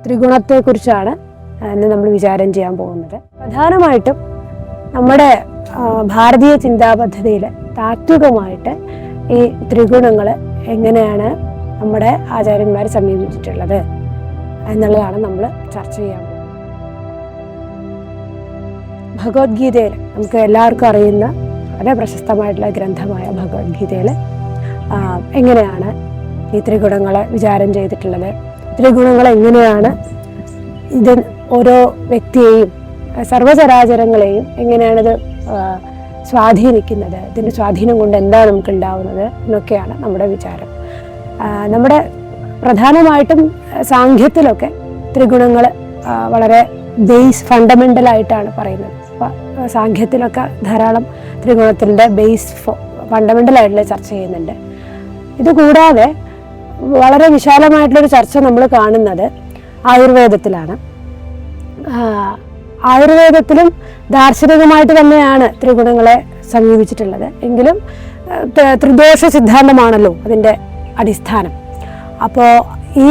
ത്രിഗുണത്തെക്കുറിച്ചാണ് ഇന്ന് നമ്മൾ വിചാരം ചെയ്യാൻ പോകുന്നത്. പ്രധാനമായിട്ടും നമ്മുടെ ഭാരതീയ ചിന്താ പദ്ധതിയിൽ താത്വികമായിട്ട് ഈ ത്രിഗുണങ്ങൾ എങ്ങനെയാണ് നമ്മുടെ ആചാര്യന്മാർ സമീപിച്ചിട്ടുള്ളത് എന്നുള്ളതാണ് നമ്മൾ ചർച്ച ചെയ്യാൻ പോകുന്നത്. ഭഗവത്ഗീതയിൽ നമുക്ക് എല്ലാവർക്കും അറിയുന്ന വളരെ പ്രശസ്തമായിട്ടുള്ള ഗ്രന്ഥമായ ഭഗവത്ഗീതയിൽ എങ്ങനെയാണ് ഈ ത്രിഗുണങ്ങളെ വിചാരം ചെയ്തിട്ടുള്ളത്, ത്രിഗുണങ്ങൾ എങ്ങനെയാണ് ഇത് ഓരോ വ്യക്തിയെയും സർവചരാചരങ്ങളെയും എങ്ങനെയാണിത് സ്വാധീനിക്കുന്നത്, ഇതിൻ്റെ സ്വാധീനം കൊണ്ട് എന്താണ് നമുക്ക് ഉണ്ടാവുന്നത് എന്നൊക്കെയാണ് നമ്മുടെ വിചാരം. നമ്മുടെ പ്രധാനമായിട്ടും സാഖ്യത്തിലൊക്കെ ത്രിഗുണങ്ങൾ വളരെ ഫണ്ടമെൻ്റൽ ആയിട്ടാണ് പറയുന്നത്. അപ്പോൾ സാഖ്യത്തിലൊക്കെ ധാരാളം ത്രിഗുണത്തിൻ്റെ ഫണ്ടമെൻ്റൽ ആയിട്ടുള്ള ചർച്ച ചെയ്യുന്നുണ്ട്. ഇതുകൂടാതെ വളരെ വിശാലമായിട്ടുള്ളൊരു ചർച്ച നമ്മൾ കാണുന്നത് ആയുർവേദത്തിലാണ്. ആയുർവേദത്തിലും ദാർശനികമായിട്ട് തന്നെയാണ് ത്രിഗുണങ്ങളെ സമീപിച്ചിട്ടുള്ളത്. എങ്കിലും ത്രിദോഷ സിദ്ധാന്തമാണല്ലോ അതിൻ്റെ അടിസ്ഥാനം. അപ്പോൾ ഈ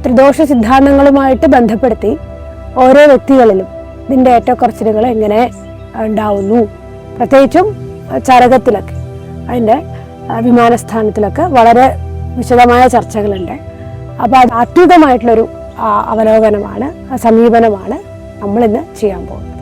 ത്രിദോഷ സിദ്ധാന്തങ്ങളുമായിട്ട് ബന്ധപ്പെടുത്തി ഓരോ വ്യക്തികളിലും ഇതിൻ്റെ ഏറ്റക്കുറച്ചിലുകൾ എങ്ങനെ ഉണ്ടാവുന്നു, പ്രത്യേകിച്ചും ചരകത്തിലൊക്കെ അതിൻ്റെ വിമാനസ്ഥാനത്തിലൊക്കെ വളരെ വിശദമായ ചർച്ചകളുണ്ട്. അപ്പോൾ അത് താത്വികമായിട്ടുള്ളൊരു അവലോകനമാണ്, സമീപനമാണ് നമ്മളിന്ന് ചെയ്യാൻ പോകുന്നത്.